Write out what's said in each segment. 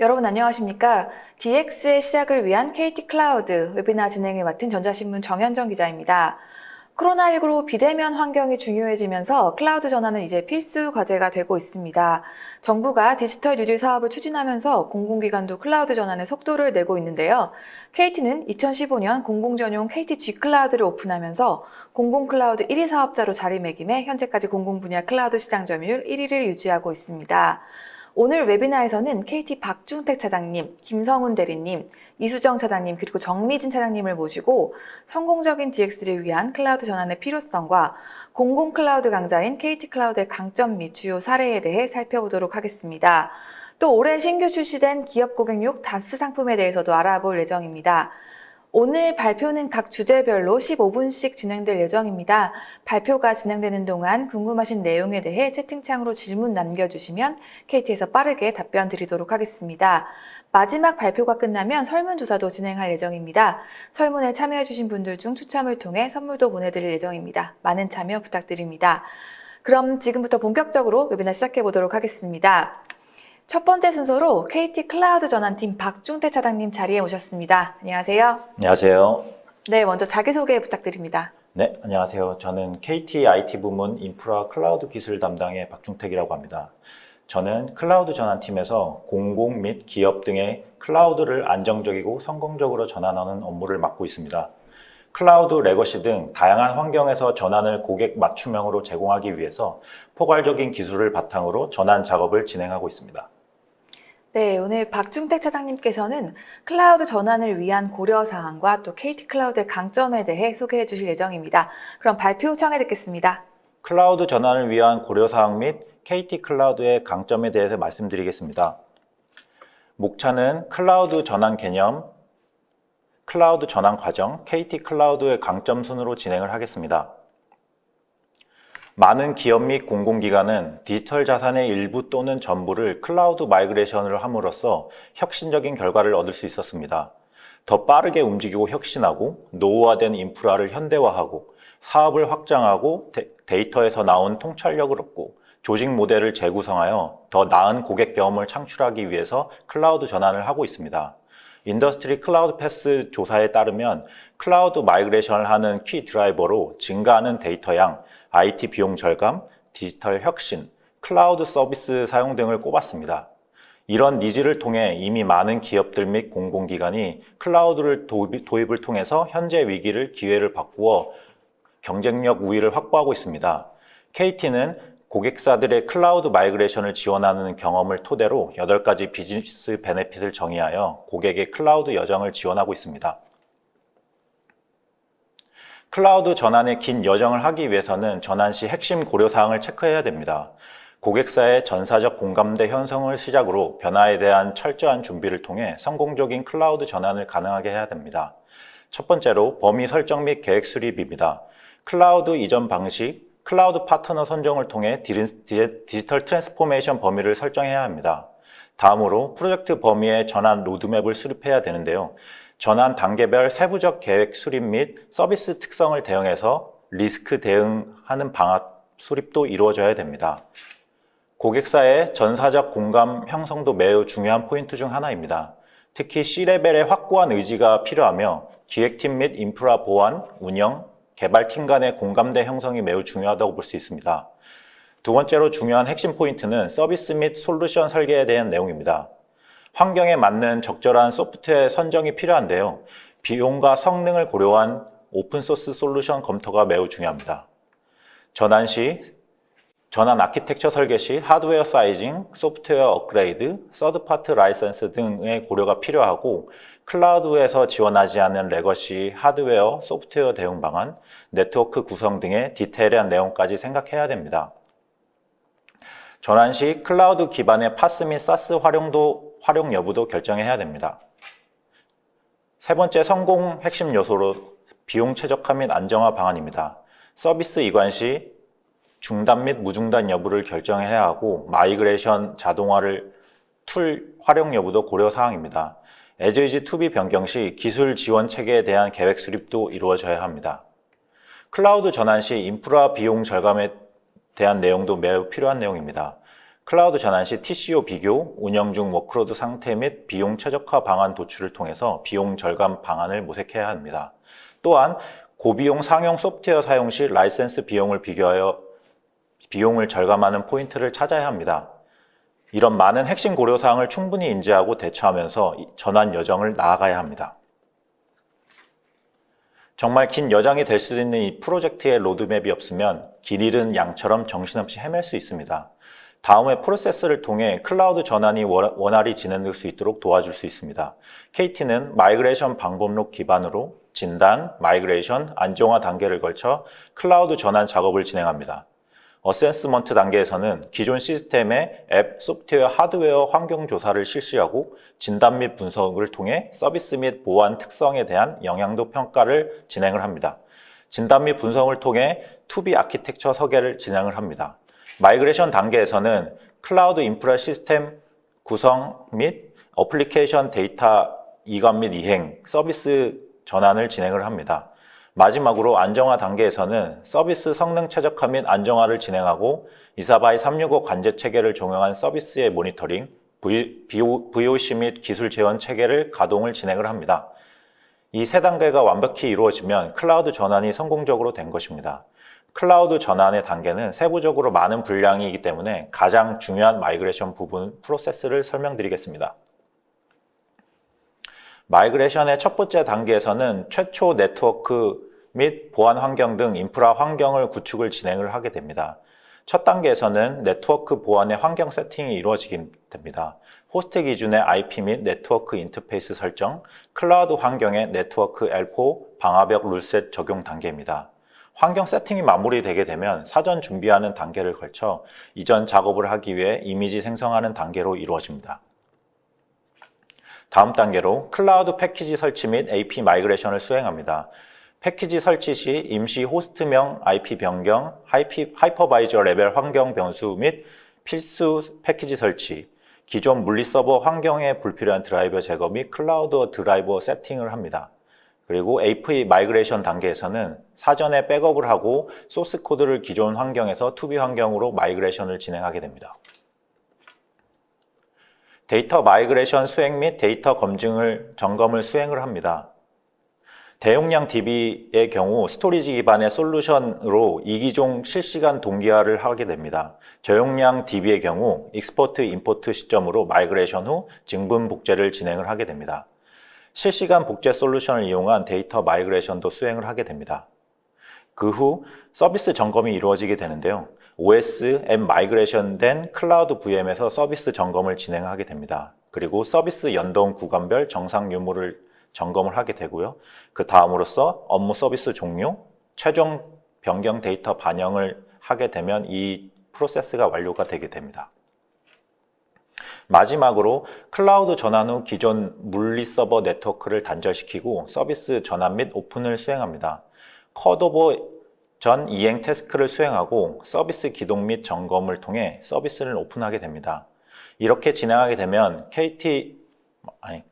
여러분 안녕하십니까? DX의 시작을 위한 KT 클라우드 웨비나 진행을 맡은 전자신문 정현정 기자입니다. 코로나19로 비대면 환경이 중요해지면서 클라우드 전환은 이제 필수 과제가 되고 있습니다. 정부가 디지털 뉴딜 사업을 추진하면서 공공기관도 클라우드 전환에 속도를 내고 있는데요. KT는 2015년 공공전용 KT G 클라우드를 오픈하면서 공공클라우드 1위 사업자로 자리매김해 현재까지 공공분야 클라우드 시장 점유율 1위를 유지하고 있습니다. 오늘 웨비나에서는 KT 박중택 차장님, 김성훈 대리님, 이수정 차장님, 그리고 정미진 차장님을 모시고 성공적인 DX를 위한 클라우드 전환의 필요성과 공공 클라우드 강자인 KT 클라우드의 강점 및 주요 사례에 대해 살펴보도록 하겠습니다. 또 올해 신규 출시된 기업 고객용 다스 상품에 대해서도 알아볼 예정입니다. 오늘 발표는 각 주제별로 15분씩 진행될 예정입니다. 발표가 진행되는 동안 궁금하신 내용에 대해 채팅창으로 질문 남겨주시면 KT에서 빠르게 답변 드리도록 하겠습니다. 마지막 발표가 끝나면 설문조사도 진행할 예정입니다. 설문에 참여해주신 분들 중 추첨을 통해 선물도 보내드릴 예정입니다. 많은 참여 부탁드립니다. 그럼 지금부터 본격적으로 웨비나 시작해 보도록 하겠습니다. 첫 번째 순서로 KT 클라우드 전환팀 박중택 차장님 자리에 오셨습니다. 안녕하세요. 안녕하세요. 네, 먼저 자기소개 부탁드립니다. 네, 안녕하세요. 저는 KT IT 부문 인프라 클라우드 기술 담당의 박중택이라고 합니다. 저는 클라우드 전환팀에서 공공 및 기업 등의 클라우드를 안정적이고 성공적으로 전환하는 업무를 맡고 있습니다. 클라우드, 레거시 등 다양한 환경에서 전환을 고객 맞춤형으로 제공하기 위해서 포괄적인 기술을 바탕으로 전환 작업을 진행하고 있습니다. 네, 오늘 박중택 차장님께서는 클라우드 전환을 위한 고려사항과 또 KT 클라우드의 강점에 대해 소개해 주실 예정입니다. 그럼 발표 청해 듣겠습니다. 클라우드 전환을 위한 고려사항 및 KT 클라우드의 강점에 대해서 말씀드리겠습니다. 목차는 클라우드 전환 개념, 클라우드 전환 과정, KT 클라우드의 강점 순으로 진행을 하겠습니다. 많은 기업 및 공공기관은 디지털 자산의 일부 또는 전부를 클라우드 마이그레이션을 함으로써 혁신적인 결과를 얻을 수 있었습니다. 더 빠르게 움직이고 혁신하고 노후화된 인프라를 현대화하고 사업을 확장하고 데이터에서 나온 통찰력을 얻고 조직 모델을 재구성하여 더 나은 고객 경험을 창출하기 위해서 클라우드 전환을 하고 있습니다. 인더스트리 클라우드 패스 조사에 따르면 클라우드 마이그레이션을 하는 키 드라이버로 증가하는 데이터 양, IT 비용 절감, 디지털 혁신, 클라우드 서비스 사용 등을 꼽았습니다. 이런 니즈를 통해 이미 많은 기업들 및 공공기관이 클라우드를 도입을 통해서 현재 위기를 기회를 바꾸어 경쟁력 우위를 확보하고 있습니다. KT는 고객사들의 클라우드 마이그레이션을 지원하는 경험을 토대로 8가지 비즈니스 베네핏을 정의하여 고객의 클라우드 여정을 지원하고 있습니다. 클라우드 전환의 긴 여정을 하기 위해서는 전환 시 핵심 고려사항을 체크해야 됩니다. 고객사의 전사적 공감대 형성을 시작으로 변화에 대한 철저한 준비를 통해 성공적인 클라우드 전환을 가능하게 해야 됩니다. 첫 번째로 범위 설정 및 계획 수립입니다. 클라우드 이전 방식, 클라우드 파트너 선정을 통해 디지털 트랜스포메이션 범위를 설정해야 합니다. 다음으로 프로젝트 범위의 전환 로드맵을 수립해야 되는데요. 전환 단계별 세부적 계획 수립 및 서비스 특성을 대응해서 리스크 대응하는 방안 수립도 이루어져야 됩니다. 고객사의 전사적 공감 형성도 매우 중요한 포인트 중 하나입니다. 특히 C레벨의 확고한 의지가 필요하며 기획팀 및 인프라 보안, 운영, 개발팀 간의 공감대 형성이 매우 중요하다고 볼 수 있습니다. 두 번째로 중요한 핵심 포인트는 서비스 및 솔루션 설계에 대한 내용입니다. 환경에 맞는 적절한 소프트웨어 선정이 필요한데요. 비용과 성능을 고려한 오픈소스 솔루션 검토가 매우 중요합니다. 전환 아키텍처 설계 시 하드웨어 사이징, 소프트웨어 업그레이드, 서드파트 라이선스 등의 고려가 필요하고 클라우드에서 지원하지 않은 레거시, 하드웨어, 소프트웨어 대응 방안, 네트워크 구성 등의 디테일한 내용까지 생각해야 됩니다. 전환 시 클라우드 기반의 파스 및 사스 활용 여부도 결정해야 됩니다. 세 번째 성공 핵심 요소로 비용 최적화 및 안정화 방안입니다. 서비스 이관 시 중단 및 무중단 여부를 결정해야 하고 마이그레이션 자동화를 툴 활용 여부도 고려 사항입니다. as is to be 변경 시 기술 지원 체계에 대한 계획 수립도 이루어져야 합니다. 클라우드 전환 시 인프라 비용 절감에 대한 내용도 매우 필요한 내용입니다. 클라우드 전환 시 TCO 비교, 운영 중 워크로드 상태 및 비용 최적화 방안 도출을 통해서 비용 절감 방안을 모색해야 합니다. 또한 고비용 상용 소프트웨어 사용 시 라이센스 비용을 비교하여 비용을 절감하는 포인트를 찾아야 합니다. 이런 많은 핵심 고려사항을 충분히 인지하고 대처하면서 전환 여정을 나아가야 합니다. 정말 긴 여정이 될 수 있는 이 프로젝트의 로드맵이 없으면 길 잃은 양처럼 정신없이 헤맬 수 있습니다. 다음의 프로세스를 통해 클라우드 전환이 원활히 진행될 수 있도록 도와줄 수 있습니다. KT는 마이그레이션 방법론 기반으로 진단, 마이그레이션, 안정화 단계를 걸쳐 클라우드 전환 작업을 진행합니다. 어세스먼트 단계에서는 기존 시스템의 앱, 소프트웨어, 하드웨어 환경 조사를 실시하고 진단 및 분석을 통해 서비스 및 보안 특성에 대한 영향도 평가를 진행을 합니다. 진단 및 분석을 통해 투비 아키텍처 설계를 진행을 합니다. 마이그레이션 단계에서는 클라우드 인프라 시스템 구성 및 어플리케이션 데이터 이관 및 이행, 서비스 전환을 진행을 합니다. 마지막으로 안정화 단계에서는 서비스 성능 최적화 및 안정화를 진행하고 이사바이 365 관제 체계를 적용한 서비스의 모니터링, VOC 및 기술 재원 체계를 가동을 진행을 합니다. 이 세 단계가 완벽히 이루어지면 클라우드 전환이 성공적으로 된 것입니다. 클라우드 전환의 단계는 세부적으로 많은 분량이기 때문에 가장 중요한 마이그레이션 부분 프로세스를 설명드리겠습니다. 마이그레이션의 첫 번째 단계에서는 최초 네트워크 및 보안 환경 등 인프라 환경을 구축을 진행을 하게 됩니다. 첫 단계에서는 네트워크 보안의 환경 세팅이 이루어지게 됩니다. 호스트 기준의 IP 및 네트워크 인터페이스 설정, 클라우드 환경의 네트워크 L4 방화벽 룰셋 적용 단계입니다. 환경 세팅이 마무리되게 되면 사전 준비하는 단계를 걸쳐 이전 작업을 하기 위해 이미지 생성하는 단계로 이루어집니다. 다음 단계로 클라우드 패키지 설치 및 AP 마이그레이션을 수행합니다. 패키지 설치 시 임시 호스트명 IP 변경, 하이퍼바이저 레벨 환경 변수 및 필수 패키지 설치, 기존 물리 서버 환경에 불필요한 드라이버 제거 및 클라우드 드라이버 세팅을 합니다. 그리고 AP 마이그레이션 단계에서는 사전에 백업을 하고 소스 코드를 기존 환경에서 투비 환경으로 마이그레이션을 진행하게 됩니다. 데이터 마이그레이션 수행 및 데이터 점검을 수행을 합니다. 대용량 DB의 경우 스토리지 기반의 솔루션으로 이기종 실시간 동기화를 하게 됩니다. 저용량 DB의 경우 익스포트 임포트 시점으로 마이그레이션 후 증분 복제를 진행을 하게 됩니다. 실시간 복제 솔루션을 이용한 데이터 마이그레이션도 수행을 하게 됩니다. 그 후 서비스 점검이 이루어지게 되는데요. OS 앱 마이그레이션 된 클라우드 VM에서 서비스 점검을 진행하게 됩니다. 그리고 서비스 연동 구간별 정상 유무를 점검을 하게 되고요. 그 다음으로써 업무 서비스 종료, 최종 변경 데이터 반영을 하게 되면 이 프로세스가 완료가 되게 됩니다. 마지막으로 클라우드 전환 후 기존 물리 서버 네트워크를 단절시키고 서비스 전환 및 오픈을 수행합니다. 컷오버 전 이행 태스크를 수행하고 서비스 기동 및 점검을 통해 서비스를 오픈하게 됩니다. 이렇게 진행하게 되면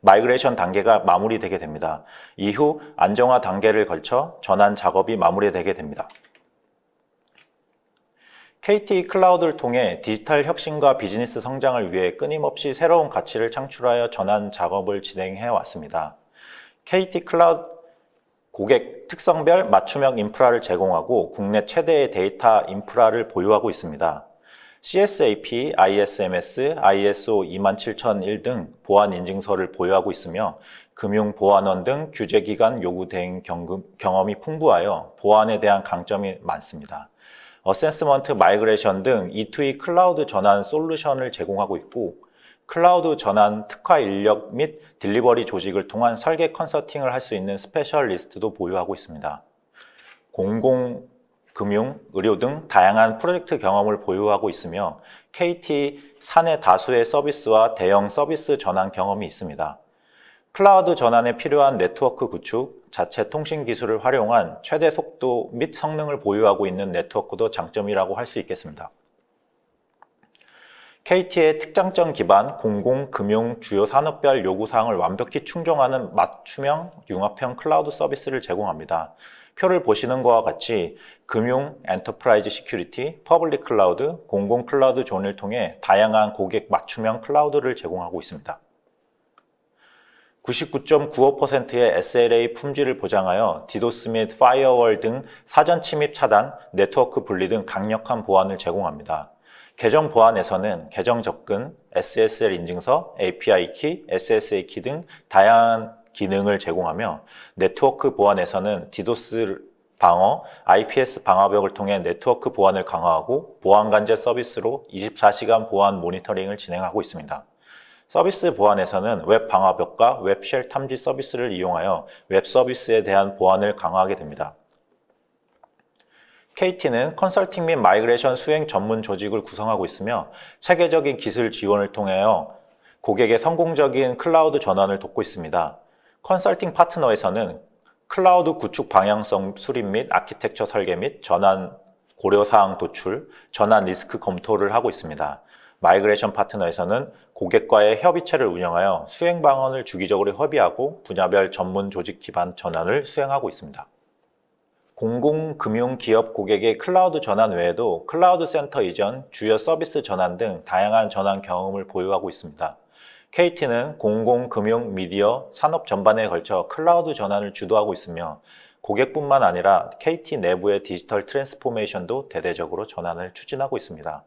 마이그레이션 단계가 마무리되게 됩니다. 이후 안정화 단계를 걸쳐 전환 작업이 마무리되게 됩니다. KT 클라우드를 통해 디지털 혁신과 비즈니스 성장을 위해 끊임없이 새로운 가치를 창출하여 전환 작업을 진행해 왔습니다. KT 클라우드 고객 특성별 맞춤형 인프라를 제공하고 국내 최대의 데이터 인프라를 보유하고 있습니다. CSAP, ISMS, ISO 27001 등 보안 인증서를 보유하고 있으며 금융보안원 등 규제기관 요구 대행 경험이 풍부하여 보안에 대한 강점이 많습니다. 어세스먼트 마이그레이션 등 E2E 클라우드 전환 솔루션을 제공하고 있고 클라우드 전환 특화 인력 및 딜리버리 조직을 통한 설계 컨설팅을 할 수 있는 스페셜리스트도 보유하고 있습니다. 공공, 금융, 의료 등 다양한 프로젝트 경험을 보유하고 있으며 KT 사내 다수의 서비스와 대형 서비스 전환 경험이 있습니다. 클라우드 전환에 필요한 네트워크 구축, 자체 통신 기술을 활용한 최대 속도 및 성능을 보유하고 있는 네트워크도 장점이라고 할 수 있겠습니다. KT의 특장점 기반 공공, 금융, 주요 산업별 요구사항을 완벽히 충족하는 맞춤형 융합형 클라우드 서비스를 제공합니다. 표를 보시는 것과 같이 금융, 엔터프라이즈 시큐리티, 퍼블릭 클라우드, 공공 클라우드 존을 통해 다양한 고객 맞춤형 클라우드를 제공하고 있습니다. 99.95%의 SLA 품질을 보장하여 디도스 및 파이어월 등 사전 침입 차단, 네트워크 분리 등 강력한 보안을 제공합니다. 계정 보안에서는 계정 접근, SSL 인증서, API 키, SSA 키 등 다양한 기능을 제공하며 네트워크 보안에서는 디도스 방어, IPS 방화벽을 통해 네트워크 보안을 강화하고 보안 관제 서비스로 24시간 보안 모니터링을 진행하고 있습니다. 서비스 보안에서는 웹 방화벽과 웹쉘 탐지 서비스를 이용하여 웹 서비스에 대한 보안을 강화하게 됩니다. KT는 컨설팅 및 마이그레이션 수행 전문 조직을 구성하고 있으며 체계적인 기술 지원을 통하여 고객의 성공적인 클라우드 전환을 돕고 있습니다. 컨설팅 파트너에서는 클라우드 구축 방향성 수립 및 아키텍처 설계 및 전환 고려사항 도출, 전환 리스크 검토를 하고 있습니다. 마이그레이션 파트너에서는 고객과의 협의체를 운영하여 수행 방안을 주기적으로 협의하고 분야별 전문 조직 기반 전환을 수행하고 있습니다. 공공금융기업 고객의 클라우드 전환 외에도 클라우드 센터 이전, 주요 서비스 전환 등 다양한 전환 경험을 보유하고 있습니다. KT는 공공금융, 미디어, 산업 전반에 걸쳐 클라우드 전환을 주도하고 있으며 고객뿐만 아니라 KT 내부의 디지털 트랜스포메이션도 대대적으로 전환을 추진하고 있습니다.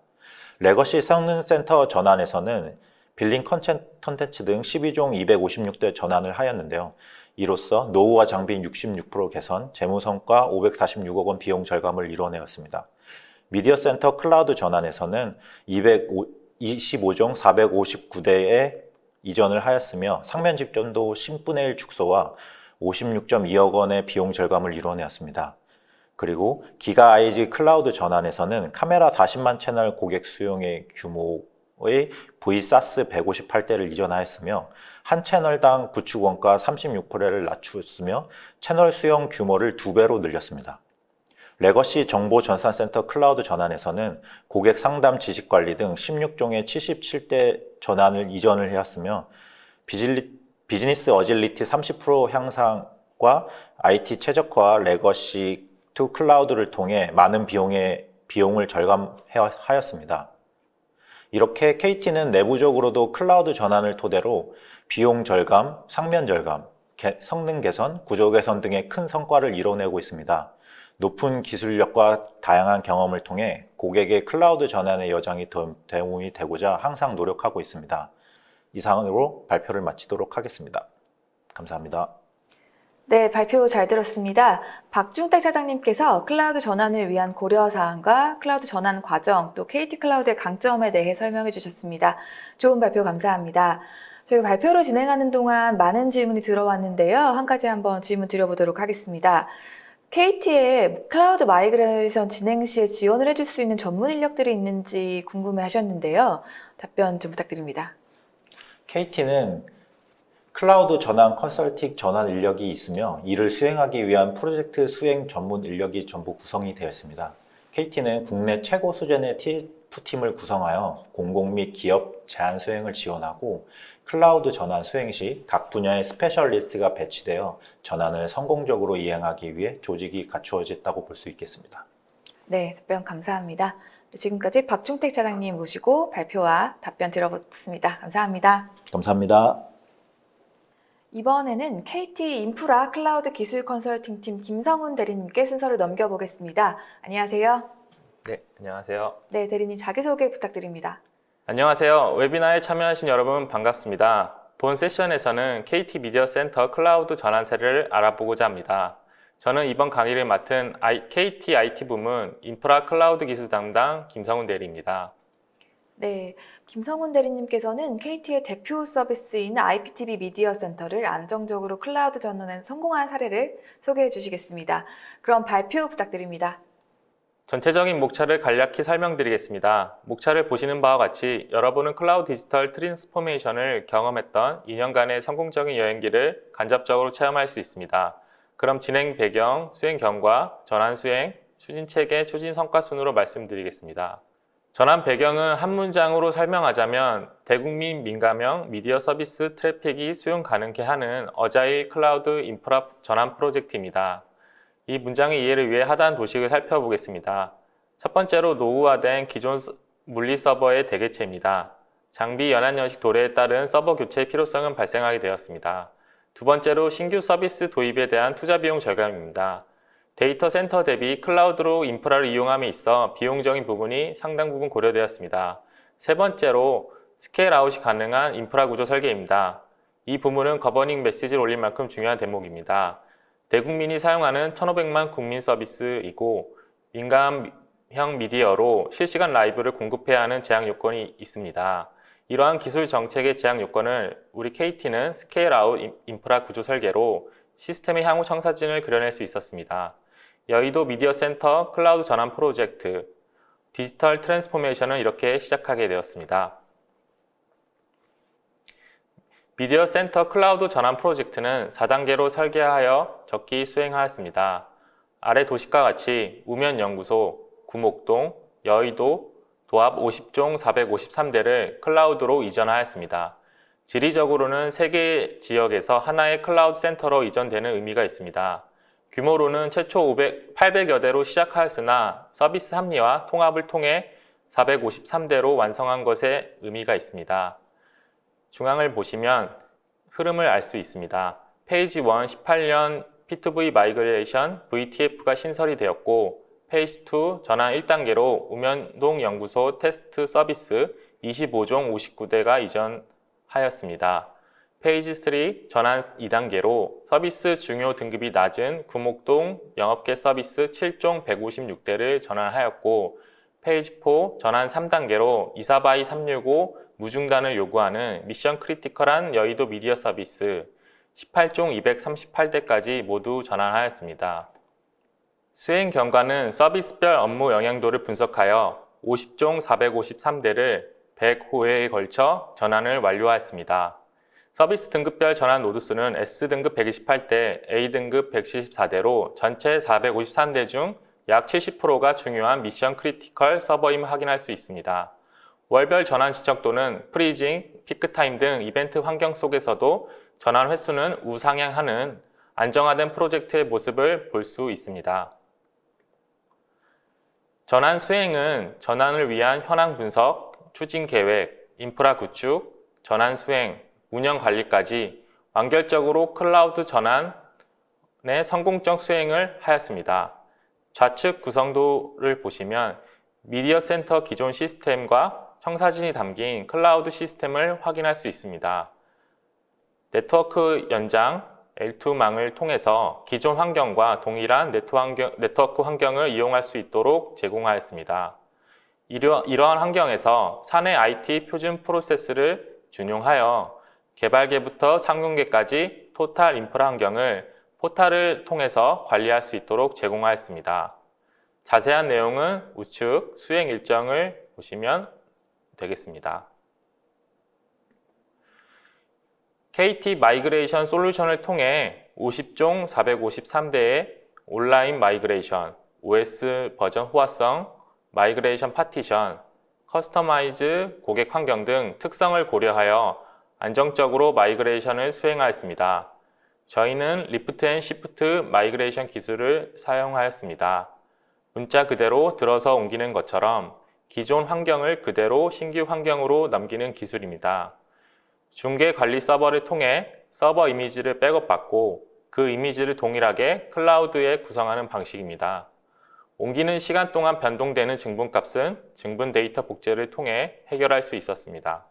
레거시 성능센터 전환에서는 빌링 컨텐츠 등 12종 256대 전환을 하였는데요. 이로써 노후화 장비 66% 개선, 재무성과 546억 원 비용 절감을 이뤄내었습니다. 미디어 센터 클라우드 전환에서는 225종 459대에 이전을 하였으며 상면 집전도 10분의 1 축소와 56.2억 원의 비용 절감을 이뤄내었습니다. 그리고 기가 IG 클라우드 전환에서는 카메라 40만 채널 고객 수용의 규모의 VSAS 158대를 이전하였으며 한 채널당 구축 원가 36%를 낮추었으며 채널 수용 규모를 2배로 늘렸습니다. 레거시 정보전산센터 클라우드 전환에서는 고객 상담 지식관리 등 16종의 77대 전환을 이전을 하였으며 비즈니스 어질리티 30% 향상과 IT 최적화 레거시 투 클라우드를 통해 많은 비용을 절감하였습니다. 이렇게 KT는 내부적으로도 클라우드 전환을 토대로 비용 절감, 상면 절감, 성능 개선, 구조 개선 등의 큰 성과를 이뤄내고 있습니다. 높은 기술력과 다양한 경험을 통해 고객의 클라우드 전환의 여정이 도움이 되고자 항상 노력하고 있습니다. 이상으로 발표를 마치도록 하겠습니다. 감사합니다. 네, 발표 잘 들었습니다. 박중택 차장님께서 클라우드 전환을 위한 고려사항과 클라우드 전환 과정, 또 KT 클라우드의 강점에 대해 설명해 주셨습니다. 좋은 발표 감사합니다. 저희가 발표를 진행하는 동안 많은 질문이 들어왔는데요. 한 가지 한번 질문 드려보도록 하겠습니다. KT의 클라우드 마이그레이션 진행 시에 지원을 해줄 수 있는 전문 인력들이 있는지 궁금해 하셨는데요. 답변 좀 부탁드립니다. KT는 클라우드 전환 컨설팅 전환 인력이 있으며 이를 수행하기 위한 프로젝트 수행 전문 인력이 전부 구성이 되어 있습니다. KT는 국내 최고 수준의 TF팀을 구성하여 공공 및 기업 제한 수행을 지원하고 클라우드 전환 수행 시 각 분야의 스페셜리스트가 배치되어 전환을 성공적으로 이행하기 위해 조직이 갖추어졌다고 볼 수 있겠습니다. 네, 답변 감사합니다. 지금까지 박중택 차장님 모시고 발표와 답변 들어봤습니다. 감사합니다. 감사합니다. 이번에는 KT 인프라 클라우드 기술 컨설팅 팀 김성훈 대리님께 순서를 넘겨보겠습니다. 안녕하세요. 네, 안녕하세요. 네, 대리님 자기소개 부탁드립니다. 안녕하세요. 웨비나에 참여하신 여러분 반갑습니다. 본 세션에서는 KT 미디어 센터 클라우드 전환 사례를 알아보고자 합니다. 저는 이번 강의를 맡은 KT IT 부문 인프라 클라우드 기술 담당 김성훈 대리입니다. 네, 김성훈 대리님께서는 KT의 대표 서비스인 IPTV 미디어 센터를 안정적으로 클라우드 전환에 성공한 사례를 소개해 주시겠습니다. 그럼 발표 부탁드립니다. 전체적인 목차를 간략히 설명드리겠습니다. 목차를 보시는 바와 같이 여러분은 클라우드 디지털 트랜스포메이션을 경험했던 2년간의 성공적인 여행기를 간접적으로 체험할 수 있습니다. 그럼 진행 배경, 수행 경과, 전환 수행, 추진 체계, 추진 성과 순으로 말씀드리겠습니다. 전환 배경은 한 문장으로 설명하자면 대국민 민감형 미디어 서비스 트래픽이 수용 가능케 하는 어자일 클라우드 인프라 전환 프로젝트입니다. 이 문장의 이해를 위해 하단 도식을 살펴보겠습니다. 첫 번째로 노후화된 기존 물리 서버의 대개체입니다. 장비 연한 연식 도래에 따른 서버 교체의 필요성은 발생하게 되었습니다. 두 번째로 신규 서비스 도입에 대한 투자 비용 절감입니다. 데이터 센터 대비 클라우드로 인프라를 이용함에 있어 비용적인 부분이 상당 부분 고려되었습니다. 세 번째로 스케일 아웃이 가능한 인프라 구조 설계입니다. 이 부분은 거버닝 메시지를 올릴 만큼 중요한 대목입니다. 대국민이 사용하는 1500만 국민 서비스이고 민감형 미디어로 실시간 라이브를 공급해야 하는 제약 요건이 있습니다. 이러한 기술 정책의 제약 요건을 우리 KT는 스케일 아웃 인프라 구조 설계로 시스템의 향후 청사진을 그려낼 수 있었습니다. 여의도 미디어 센터 클라우드 전환 프로젝트 디지털 트랜스포메이션은 이렇게 시작하게 되었습니다. 미디어 센터 클라우드 전환 프로젝트는 4단계로 설계하여 적기 수행하였습니다. 아래 도식과 같이 우면연구소, 구목동, 여의도, 도합 50종 453대를 클라우드로 이전하였습니다. 지리적으로는 3개 지역에서 하나의 클라우드 센터로 이전되는 의미가 있습니다. 규모로는 최초 800여 대로 시작하였으나 서비스 합리화, 통합을 통해 453대로 완성한 것에 의미가 있습니다. 중앙을 보시면 흐름을 알 수 있습니다. 페이지 1 18년 P2V 마이그레이션 VTF가 신설이 되었고 페이지 2 전환 1단계로 우면동 연구소 테스트 서비스 25종 59대가 이전하였습니다. 페이지 3 전환 2단계로 서비스 중요 등급이 낮은 구목동 영업계 서비스 7종 156대를 전환하였고 페이지 4 전환 3단계로 이사바이 365 무중단을 요구하는 미션 크리티컬한 여의도 미디어 서비스 18종 238대까지 모두 전환하였습니다. 수행 경과는 서비스별 업무 영향도를 분석하여 50종 453대를 100호회에 걸쳐 전환을 완료하였습니다. 서비스 등급별 전환 노드수는 S등급 128대, A등급 174대로 전체 453대 중 약 70%가 중요한 미션 크리티컬 서버임을 확인할 수 있습니다. 월별 전환 지척도는 프리징, 피크타임 등 이벤트 환경 속에서도 전환 횟수는 우상향하는 안정화된 프로젝트의 모습을 볼 수 있습니다. 전환 수행은 전환을 위한 현황 분석, 추진 계획, 인프라 구축, 전환 수행, 운영 관리까지 완결적으로 클라우드 전환의 성공적 수행을 하였습니다. 좌측 구성도를 보시면 미디어 센터 기존 시스템과 청사진이 담긴 클라우드 시스템을 확인할 수 있습니다. 네트워크 연장 L2망을 통해서 기존 환경과 동일한 네트워크 환경을 이용할 수 있도록 제공하였습니다. 이러한 환경에서 사내 IT 표준 프로세스를 준용하여 개발계부터 상용계까지 토탈 인프라 환경을 포탈을 통해서 관리할 수 있도록 제공하였습니다. 자세한 내용은 우측 수행 일정을 보시면 되겠습니다. KT 마이그레이션 솔루션을 통해 50종 453대의 온라인 마이그레이션, OS 버전 호화성, 마이그레이션 파티션, 커스터마이즈 고객 환경 등 특성을 고려하여 안정적으로 마이그레이션을 수행하였습니다. 저희는 리프트 앤 시프트 마이그레이션 기술을 사용하였습니다. 문자 그대로 들어서 옮기는 것처럼 기존 환경을 그대로 신규 환경으로 넘기는 기술입니다. 중계 관리 서버를 통해 서버 이미지를 백업받고 그 이미지를 동일하게 클라우드에 구성하는 방식입니다. 옮기는 시간 동안 변동되는 증분값은 증분 데이터 복제를 통해 해결할 수 있었습니다.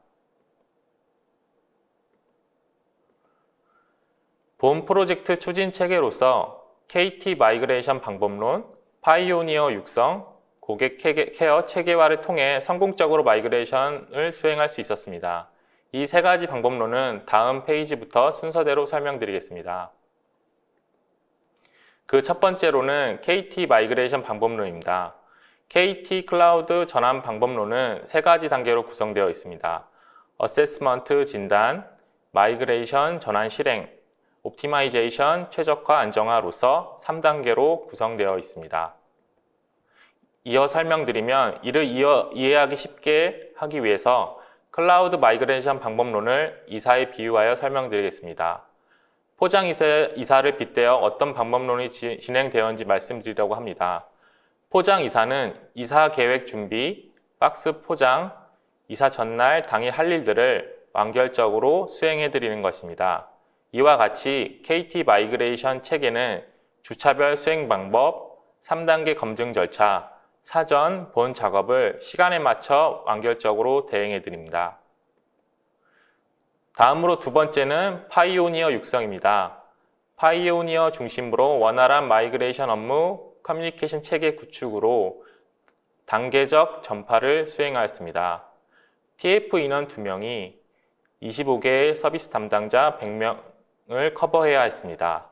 본 프로젝트 추진 체계로서 KT 마이그레이션 방법론, 파이오니어 육성, 고객 케어 체계화를 통해 성공적으로 마이그레이션을 수행할 수 있었습니다. 이 세 가지 방법론은 다음 페이지부터 순서대로 설명드리겠습니다. 그 첫 번째로는 KT 마이그레이션 방법론입니다. KT 클라우드 전환 방법론은 세 가지 단계로 구성되어 있습니다. 어세스먼트 진단, 마이그레이션 전환 실행, 옵티마이제이션 최적화 안정화로서 3단계로 구성되어 있습니다. 이어 설명드리면 이를 이해하기 쉽게 하기 위해서 클라우드 마이그레이션 방법론을 이사에 비유하여 설명드리겠습니다. 포장 이사를 빗대어 어떤 방법론이 진행되었는지 말씀드리려고 합니다. 포장 이사는 이사 계획 준비, 박스 포장, 이사 전날 당일 할 일들을 완결적으로 수행해 드리는 것입니다. 이와 같이 KT 마이그레이션 체계는 주차별 수행 방법, 3단계 검증 절차, 사전, 본 작업을 시간에 맞춰 완결적으로 대행해 드립니다. 다음으로 두 번째는 파이오니어 육성입니다. 파이오니어 중심으로 원활한 마이그레이션 업무, 커뮤니케이션 체계 구축으로 단계적 전파를 수행하였습니다. TF 인원 2명이 25개의 서비스 담당자 100명을 커버해야 했습니다.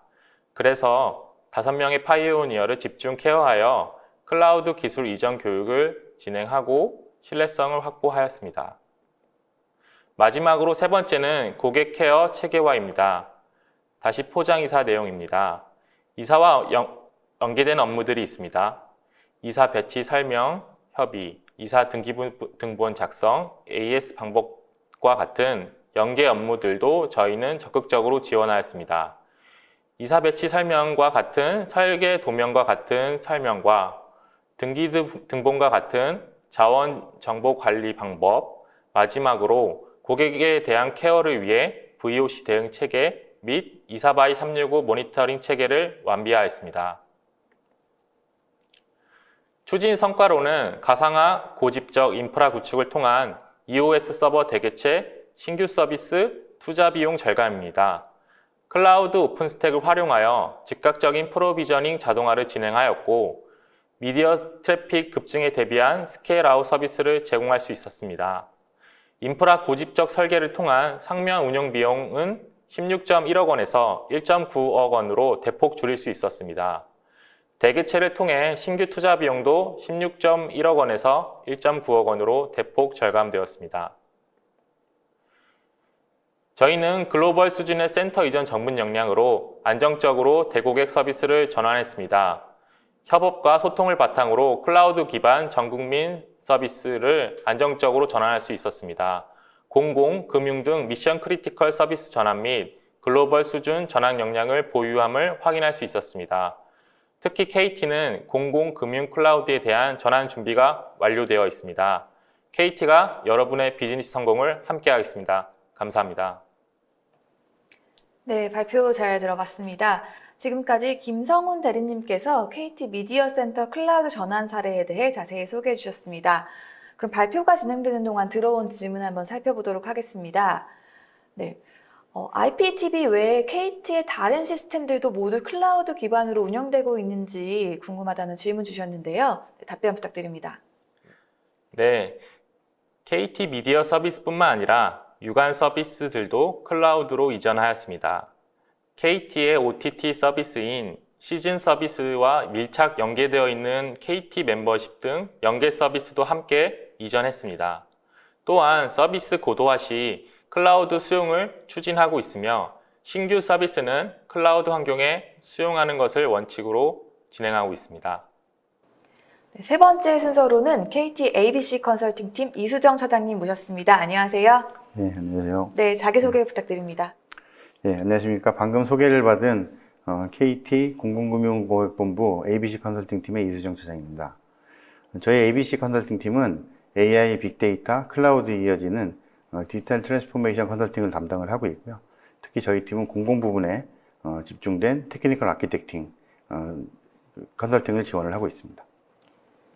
그래서 5명의 파이오니어를 집중 케어하여 클라우드 기술 이전 교육을 진행하고 신뢰성을 확보하였습니다. 마지막으로 세 번째는 고객 케어 체계화입니다. 다시 포장 이사 내용입니다. 이사와 연계된 업무들이 있습니다. 이사 배치 설명, 협의, 이사 등본 작성, AS 방법과 같은 연계 업무들도 저희는 적극적으로 지원하였습니다. 이사 배치 설명과 같은 설계 도면과 같은 설명과 등본과 같은 자원 정보 관리 방법, 마지막으로 고객에 대한 케어를 위해 VOC 대응 체계 및 이사 바이 365 모니터링 체계를 완비하였습니다. 추진 성과로는 가상화 고집적 인프라 구축을 통한 EOS 서버 대개체, 신규 서비스, 투자 비용 절감입니다. 클라우드 오픈스택을 활용하여 즉각적인 프로비저닝 자동화를 진행하였고 미디어 트래픽 급증에 대비한 스케일아웃 서비스를 제공할 수 있었습니다. 인프라 고집적 설계를 통한 상면 운영 비용은 16.1억 원에서 1.9억 원으로 대폭 줄일 수 있었습니다. 대개체를 통해 신규 투자 비용도 16.1억 원에서 1.9억 원으로 대폭 절감되었습니다. 저희는 글로벌 수준의 센터 이전 전문 역량으로 안정적으로 대고객 서비스를 전환했습니다. 협업과 소통을 바탕으로 클라우드 기반 전국민 서비스를 안정적으로 전환할 수 있었습니다. 공공, 금융 등 미션 크리티컬 서비스 전환 및 글로벌 수준 전환 역량을 보유함을 확인할 수 있었습니다. 특히 KT는 공공, 금융 클라우드에 대한 전환 준비가 완료되어 있습니다. KT가 여러분의 비즈니스 성공을 함께하겠습니다. 감사합니다. 네, 발표 잘 들어봤습니다. 지금까지 김성훈 대리님께서 KT 미디어 센터 클라우드 전환 사례에 대해 자세히 소개해 주셨습니다. 그럼 발표가 진행되는 동안 들어온 질문 한번 살펴보도록 하겠습니다. 네, IPTV 외에 KT의 다른 시스템들도 모두 클라우드 기반으로 운영되고 있는지 궁금하다는 질문 주셨는데요. 네, 답변 부탁드립니다. 네, KT 미디어 서비스뿐만 아니라 유관 서비스들도 클라우드로 이전하였습니다. KT의 OTT 서비스인 시즌 서비스와 밀착 연계되어 있는 KT 멤버십 등 연계 서비스도 함께 이전했습니다. 또한 서비스 고도화 시 클라우드 수용을 추진하고 있으며 신규 서비스는 클라우드 환경에 수용하는 것을 원칙으로 진행하고 있습니다. 네, 세 번째 순서로는 KT ABC 컨설팅 팀 이수정 차장님 모셨습니다. 안녕하세요. 네, 안녕하세요. 네, 자기소개 부탁드립니다. 네, 안녕하십니까. 방금 소개를 받은 KT 공공금융고객본부 ABC 컨설팅 팀의 이수정 차장입니다. 저희 ABC 컨설팅 팀은 AI, 빅데이터, 클라우드에 이어지는 디지털 트랜스포메이션 컨설팅을 담당을 하고 있고요. 특히 저희 팀은 공공 부분에 집중된 테크니컬 아키텍팅 컨설팅을 지원을 하고 있습니다.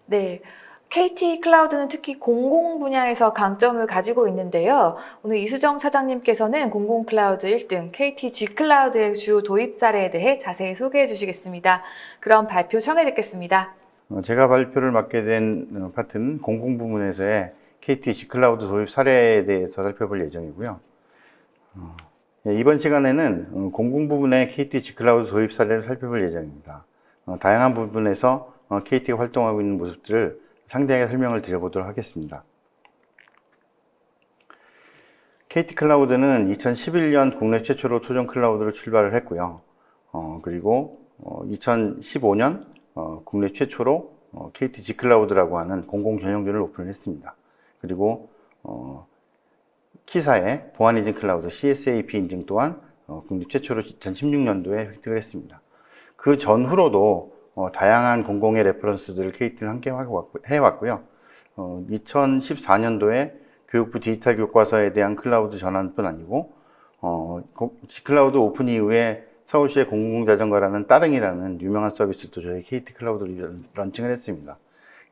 네, KT 클라우드는 특히 공공 분야에서 강점을 가지고 있는데요. 오늘 이수정 차장님께서는 공공 클라우드 1등 KT G 클라우드의 주요 도입 사례에 대해 자세히 소개해 주시겠습니다. 그럼 발표 청해 듣겠습니다. 제가 발표를 맡게 된 파트는 공공 부문에서의 KT G 클라우드 도입 사례에 대해서 살펴볼 예정이고요. 이번 시간에는 공공 부문의 KT G 클라우드 도입 사례를 살펴볼 예정입니다. 다양한 부분에서 KT가 활동하고 있는 모습들을 상세하게 설명을 드려보도록 하겠습니다. KT 클라우드는 2011년 국내 최초로 토종 클라우드로 출발을 했고요. 그리고 2015년 국내 최초로 KT G 클라우드라고 하는 공공 전용전을 오픈을 했습니다. 그리고 키사의 보안 인증 클라우드 CSAP 인증 또한 국내 최초로 2016년도에 획득을 했습니다. 그 전후로도 다양한 공공의 레퍼런스들을 KT는 함께 해왔고요. 2014년도에 교육부 디지털 교과서에 대한 클라우드 전환뿐 아니고 G클라우드 오픈 이후에 서울시의 공공자전거라는 따릉이라는 유명한 서비스도 저희 KT 클라우드로 런칭을 했습니다.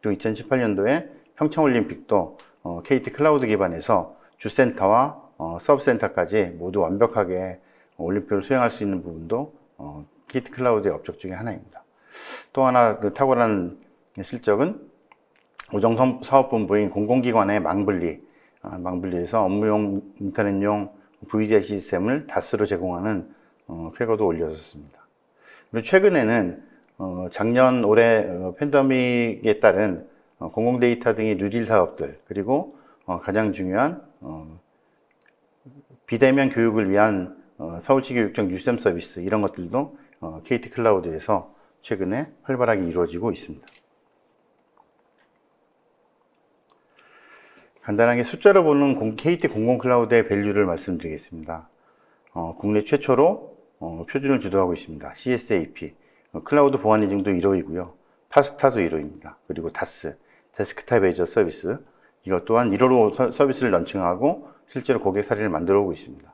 그리고 2018년도에 평창올림픽도 KT 클라우드 기반에서 주센터와 서브센터까지 모두 완벽하게 올림픽을 수행할 수 있는 부분도 KT 클라우드의 업적 중에 하나입니다. 또 하나 그 탁월한 실적은 우정사업본부인 공공기관의 망분리에서 업무용 인터넷용 VDI 시스템을 다스로 제공하는 쾌거도 올렸었습니다. 그리고 최근에는 작년 올해 팬데믹에 따른 공공데이터 등의 누질 사업들, 그리고 가장 중요한 비대면 교육을 위한 서울시 교육청 뉴쌤 서비스, 이런 것들도 KT 클라우드에서 최근에 활발하게 이루어지고 있습니다. 간단하게 숫자로 보는 KT 공공 클라우드의 밸류를 말씀드리겠습니다. 국내 최초로 표준을 주도하고 있습니다. CSAP, 클라우드 보안 인증도 1호이고요. 파스타도 1호입니다. 그리고 DAS, 데스크탑 애저 서비스, 이것 또한 1호로 서비스를 런칭하고 실제로 고객 사례를 만들어 오고 있습니다.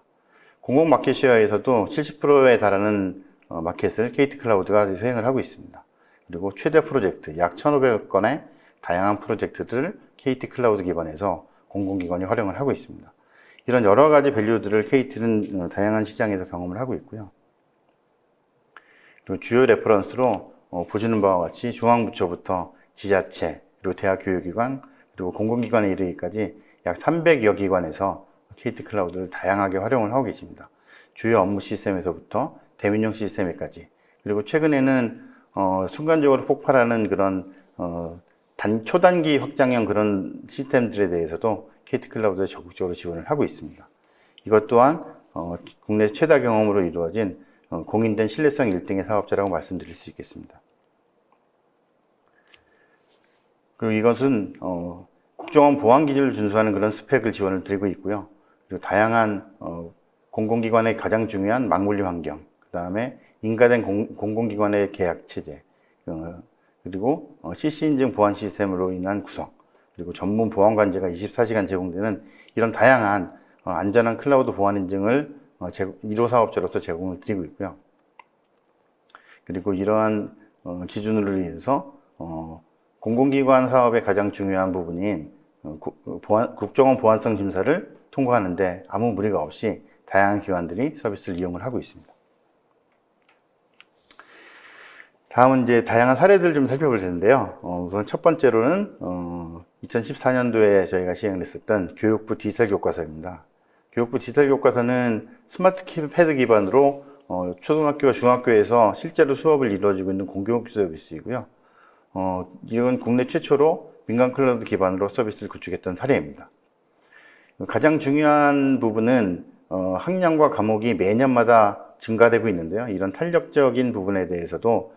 공공 마켓 쉐어에서도 70%에 달하는 마켓을 KT 클라우드가 수행을 하고 있습니다. 그리고 최대 프로젝트, 약 1,500건의 다양한 프로젝트들을 KT 클라우드 기반에서 공공기관이 활용을 하고 있습니다. 이런 여러 가지 밸류들을 KT는 다양한 시장에서 경험을 하고 있고요. 그리고 주요 레퍼런스로 보시는 바와 같이 중앙부처부터 지자체, 그리고 대학교육기관, 그리고 공공기관에 이르기까지 약 300여 기관에서 KT 클라우드를 다양하게 활용을 하고 계십니다. 주요 업무 시스템에서부터 대민용 시스템에까지, 그리고 최근에는 순간적으로 폭발하는 그런 초단기 확장형 그런 시스템들에 대해서도 KT 클라우드에 적극적으로 지원을 하고 있습니다. 이것 또한 국내 최다 경험으로 이루어진 공인된 신뢰성 1등의 사업자라고 말씀드릴 수 있겠습니다. 그리고 이것은 국정원 보안 기준을 준수하는 그런 스펙을 지원을 드리고 있고요. 그리고 다양한 공공기관의 가장 중요한 망분리 환경, 그 다음에 인가된 공공기관의 계약 체제, 그리고 CC 인증 보안 시스템으로 인한 구성, 그리고 전문 보안 관제가 24시간 제공되는 이런 다양한 안전한 클라우드 보안 인증을 1호 사업자로서 제공을 드리고 있고요. 그리고 이러한 기준으로 인해서 공공기관 사업의 가장 중요한 부분인 국정원 보안성 심사를 통과하는데 아무 무리가 없이 다양한 기관들이 서비스를 이용을 하고 있습니다. 다음은 이제 다양한 사례들을 좀 살펴볼 텐데요. 우선 첫 번째로는 2014년도에 저희가 시행했었던 교육부 디지털 교과서입니다. 교육부 디지털 교과서는 스마트 패드 기반으로 초등학교와 중학교에서 실제로 수업을 이루어지고 있는 공교육 서비스이고요. 이건 국내 최초로 민간 클라우드 기반으로 서비스를 구축했던 사례입니다. 가장 중요한 부분은 학량과 과목이 매년마다 증가되고 있는데요. 이런 탄력적인 부분에 대해서도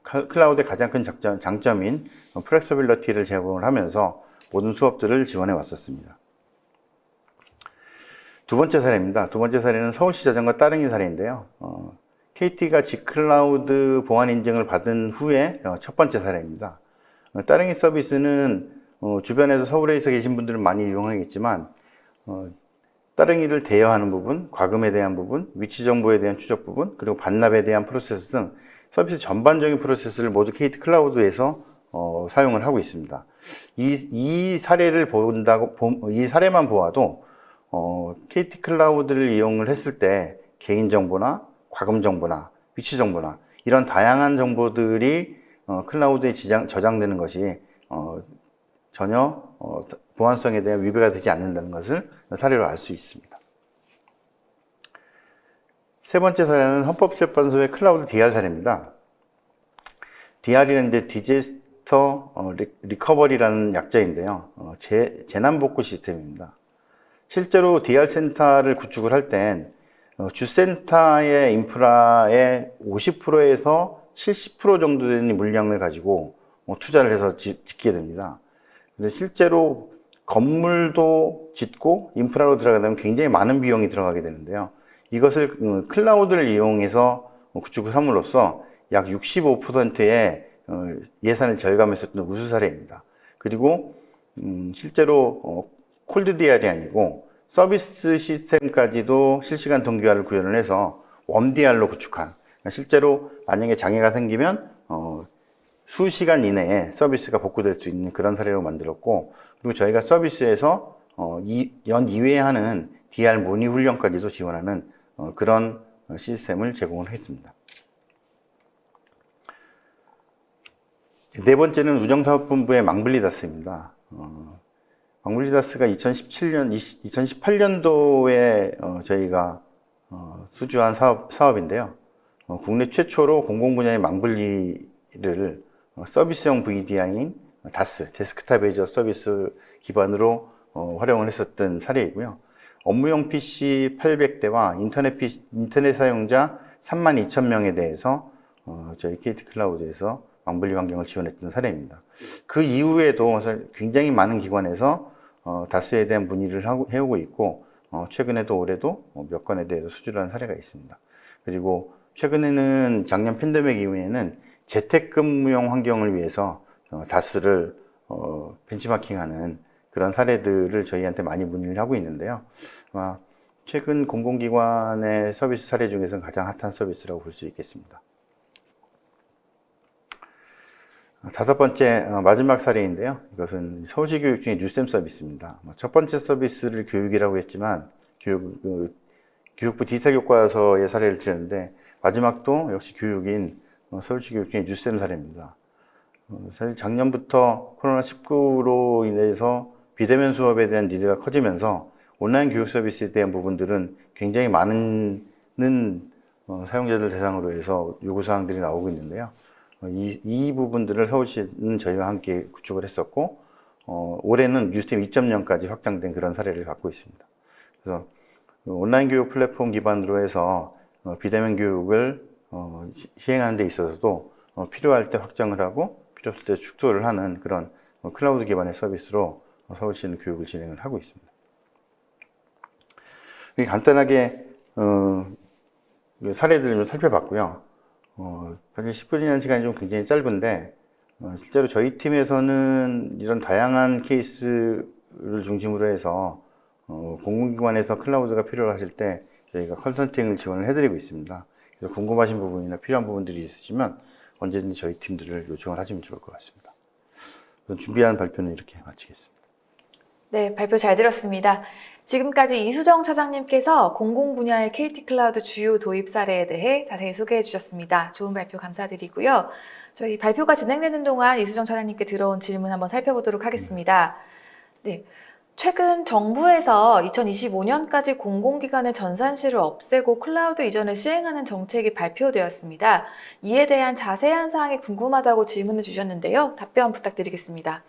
클라우드의 가장 큰 장점인 플렉서빌리티를 제공을 하면서 모든 수업들을 지원해 왔었습니다. 두 번째 사례입니다. 두 번째 사례는 서울시 자전거 따릉이 사례인데요. KT가 G클라우드 보안 인증을 받은 후에 첫 번째 사례입니다. 따릉이 서비스는 주변에서 서울에서 계신 분들은 많이 이용하겠지만 따릉이를 대여하는 부분, 과금에 대한 부분, 위치 정보에 대한 추적 부분, 그리고 반납에 대한 프로세스 등 서비스 전반적인 프로세스를 모두 KT 클라우드에서 사용을 하고 있습니다. 이 사례만 보아도 KT 클라우드를 이용을 했을 때 개인정보나 과금 정보나 위치 정보나 이런 다양한 정보들이 클라우드에 저장되는 것이 전혀 보안성에 대한 위배가 되지 않는다는 것을 사례로 알 수 있습니다. 세 번째 사례는 헌법재판소의 클라우드 DR 사례입니다. DR이는 이제 디제스터 리커버리라는 약자인데요. 재난복구 시스템입니다. 실제로 DR 센터를 구축을 할 땐 주센터의 인프라의 50%에서 70% 정도 되는 물량을 가지고 투자를 해서 짓게 됩니다. 근데 실제로 건물도 짓고 인프라로 들어가려면 굉장히 많은 비용이 들어가게 되는데요. 이것을 클라우드를 이용해서 구축을 함으로써 약 65%의 예산을 절감했었던 우수 사례입니다. 그리고 실제로 콜드 DR이 아니고 서비스 시스템까지도 실시간 동기화를 구현을 해서 웜 DR로 구축한, 그러니까 실제로 만약에 장애가 생기면 수시간 이내에 서비스가 복구될 수 있는 그런 사례로 만들었고, 그리고 저희가 서비스에서 연 2회 하는 DR 모니 훈련까지도 지원하는 그런 시스템을 제공을 했습니다. 네 번째는 우정사업본부의 망블리다스입니다. 망블리다스가 2018년도에 저희가 수주한 사업인데요. 국내 최초로 공공분야의 망블리를 서비스형 VDI인 다스, 데스크탑 애저 서비스 기반으로 활용을 했었던 사례이고요. 업무용 PC 800대와 인터넷 사용자 32,000명에 대해서 저희 KT 클라우드에서 망블리 환경을 지원했던 사례입니다. 그 이후에도 굉장히 많은 기관에서 다스에 대한 문의를 해오고 있고, 최근에도 올해도 몇 건에 대해서 수주를 한 사례가 있습니다. 그리고 최근에는 작년 팬데믹 이후에는 재택근무용 환경을 위해서 다스를 벤치마킹하는 그런 사례들을 저희한테 많이 문의를 하고 있는데요. 아마 최근 공공기관의 서비스 사례 중에서는 가장 핫한 서비스라고 볼 수 있겠습니다. 다섯 번째, 마지막 사례인데요. 이것은 서울시 교육 중에 뉴스템 서비스입니다. 첫 번째 서비스를 교육이라고 했지만 교육부 디지털 교과서의 사례를 드렸는데, 마지막도 역시 교육인 서울시 교육 중에 뉴스템 사례입니다. 사실 작년부터 코로나19로 인해서 비대면 수업에 대한 니즈가 커지면서 온라인 교육 서비스에 대한 부분들은 굉장히 많은 사용자들 대상으로 해서 요구사항들이 나오고 있는데요. 이 부분들을 서울시는 저희와 함께 구축을 했었고, 올해는 뉴스템 2.0까지 확장된 그런 사례를 갖고 있습니다. 그래서 온라인 교육 플랫폼 기반으로 해서 비대면 교육을 시행하는 데 있어서도 필요할 때 확장을 하고 필요 없을 때 축소를 하는 그런 클라우드 기반의 서비스로 서울시는 교육을 진행을 하고 있습니다. 간단하게 사례들을 좀 살펴봤고요. 사실 10분이라는 시간이 좀 굉장히 짧은데, 실제로 저희 팀에서는 이런 다양한 케이스를 중심으로 해서 공공기관에서 클라우드가 필요하실 때 저희가 컨설팅을 지원을 해드리고 있습니다. 그래서 궁금하신 부분이나 필요한 부분들이 있으시면 언제든지 저희 팀들을 요청을 하시면 좋을 것 같습니다. 준비한 발표는 이렇게 마치겠습니다. 네, 발표 잘 들었습니다. 지금까지 이수정 차장님께서 공공 분야의 KT 클라우드 주요 도입 사례에 대해 자세히 소개해 주셨습니다. 좋은 발표 감사드리고요. 저희 발표가 진행되는 동안 이수정 차장님께 들어온 질문 한번 살펴보도록 하겠습니다. 네. 최근 정부에서 2025년까지 공공기관의 전산실을 없애고 클라우드 이전을 시행하는 정책이 발표되었습니다. 이에 대한 자세한 사항이 궁금하다고 질문을 주셨는데요. 답변 부탁드리겠습니다.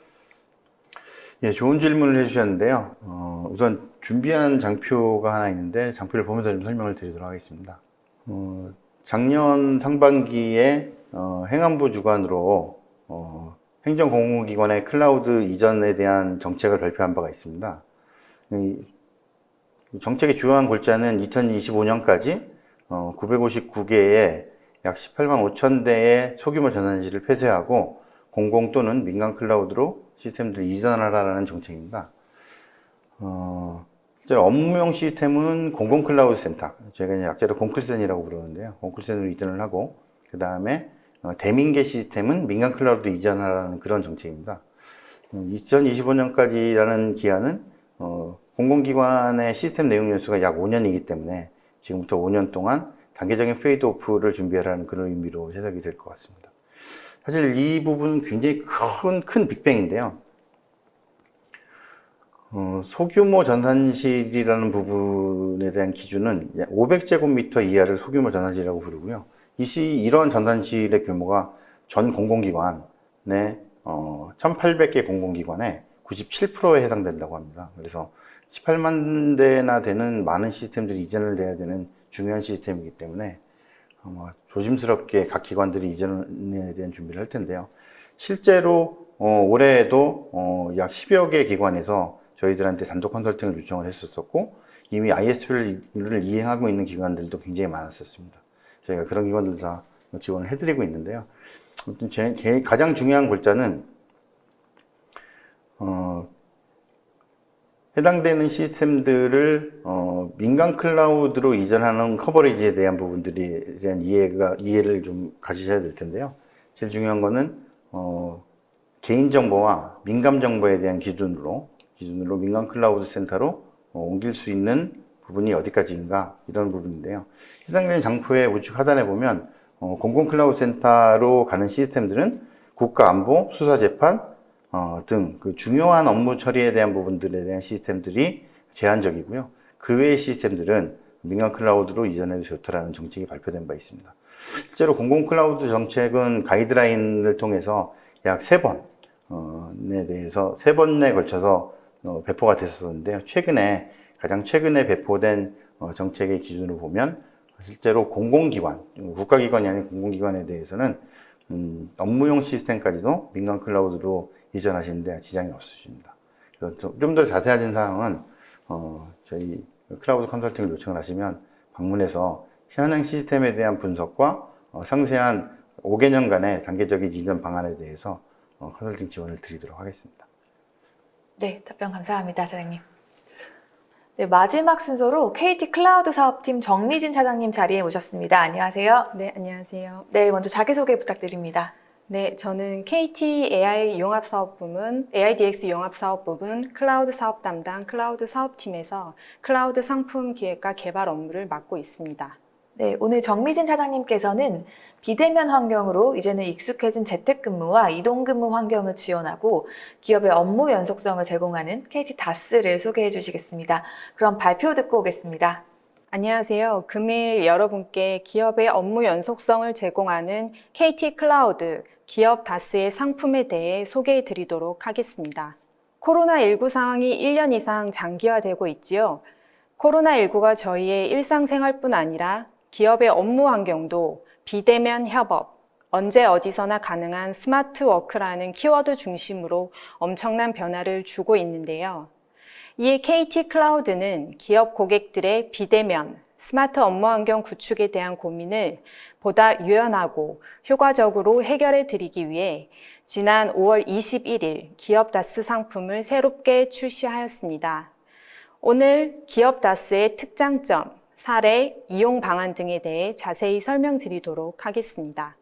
예, 좋은 질문을 해주셨는데요. 우선 준비한 장표가 하나 있는데 장표를 보면서 좀 설명을 드리도록 하겠습니다. 작년 상반기에 행안부 주관으로 행정공공기관의 클라우드 이전에 대한 정책을 발표한 바가 있습니다. 정책의 주요한 골자는 2025년까지 959개의 약 18만 5천 대의 소규모 전산실을 폐쇄하고 공공 또는 민간 클라우드로 시스템들을 이전하라는 정책입니다. 실제로 업무용 시스템은 공공 클라우드 센터, 저희가 약자로 공클센이라고 부르는데요. 공클센으로 이전을 하고, 그 다음에 대민계 시스템은 민간 클라우드 이전하라는 그런 정책입니다. 2025년까지라는 기한은 공공기관의 시스템 내용 연수가 약 5년이기 때문에 지금부터 5년 동안 단계적인 페이드 오프를 준비하라는 그런 의미로 해석이 될 것 같습니다. 사실 이 부분은 굉장히 큰 빅뱅인데요. 소규모 전산실이라는 부분에 대한 기준은 500제곱미터 이하를 소규모 전산실이라고 부르고요. 이런 전산실의 규모가 전 공공기관의 1,800개 공공기관의 97%에 해당된다고 합니다. 그래서 18만 대나 되는 많은 시스템들이 이전을 해야 되는 중요한 시스템이기 때문에 조심스럽게 각 기관들이 이전에 대한 준비를 할 텐데요. 실제로 올해에도 약 10여 개 기관에서 저희들한테 단독 컨설팅을 요청을 했었고, 이미 ISP를 이행하고 있는 기관들도 굉장히 많았었습니다. 저희가 그런 기관들 다 지원을 해드리고 있는데요. 아무튼 가장 중요한 골자는 해당되는 시스템들을 민간 클라우드로 이전하는 커버리지에 대한 부분들에 대한 이해를 좀 가지셔야 될 텐데요. 제일 중요한 거는 개인정보와 민감정보에 대한 기준으로 민간 클라우드 센터로 옮길 수 있는 부분이 어디까지인가 이런 부분인데요. 해당되는 장표의 우측 하단에 보면 공공 클라우드 센터로 가는 시스템들은 국가안보, 수사재판 등 그 중요한 업무 처리에 대한 부분들에 대한 시스템들이 제한적이고요. 그 외의 시스템들은 민간 클라우드로 이전해도 좋다라는 정책이 발표된 바 있습니다. 실제로 공공 클라우드 정책은 가이드라인을 통해서 약 3번에 대해서 3번에 걸쳐서 배포가 됐었는데요. 가장 최근에 배포된 정책의 기준으로 보면 실제로 공공기관, 국가기관이 아닌 공공기관에 대해서는 업무용 시스템까지도 민간 클라우드로 이전하시는데 지장이 없으십니다. 그래서 좀 더 자세해진 사항은 저희 클라우드 컨설팅을 요청을 하시면 방문해서 현행 시스템에 대한 분석과 상세한 5개년간의 단계적인 이전 방안에 대해서 컨설팅 지원을 드리도록 하겠습니다. 네, 답변 감사합니다, 차장님. 네, 마지막 순서로 KT 클라우드 사업팀 정미진 차장님 자리에 오셨습니다. 안녕하세요. 네, 안녕하세요. 네, 먼저 자기소개 부탁드립니다. 네, 저는 KT AI 융합사업부문, AIDX 융합사업부문 클라우드 사업 담당 클라우드 사업팀에서 클라우드 상품 기획과 개발 업무를 맡고 있습니다. 네, 오늘 정미진 차장님께서는 비대면 환경으로 이제는 익숙해진 재택근무와 이동근무 환경을 지원하고 기업의 업무 연속성을 제공하는 KT 다스를 소개해 주시겠습니다. 그럼 발표 듣고 오겠습니다. 안녕하세요. 금일 여러분께 기업의 업무 연속성을 제공하는 KT 클라우드 기업 다스의 상품에 대해 소개해 드리도록 하겠습니다. 코로나19 상황이 1년 이상 장기화되고 있지요. 코로나19가 저희의 일상생활뿐 아니라 기업의 업무 환경도 비대면 협업, 언제 어디서나 가능한 스마트 워크라는 키워드 중심으로 엄청난 변화를 주고 있는데요. 이에 KT 클라우드는 기업 고객들의 비대면, 스마트 업무 환경 구축에 대한 고민을 보다 유연하고 효과적으로 해결해 드리기 위해 지난 5월 21일 기업 다스 상품을 새롭게 출시하였습니다. 오늘 기업 다스의 특장점, 사례, 이용 방안 등에 대해 자세히 설명드리도록 하겠습니다.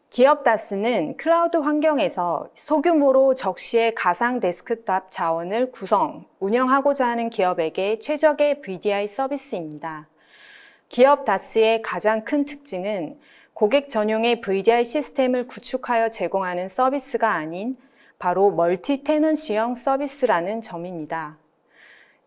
기업 다스는 클라우드 환경에서 소규모로 적시의 가상 데스크탑 자원을 구성, 운영하고자 하는 기업에게 최적의 VDI 서비스입니다. 기업 다스의 가장 큰 특징은 고객 전용의 VDI 시스템을 구축하여 제공하는 서비스가 아닌 바로 멀티 테넌시형 서비스라는 점입니다.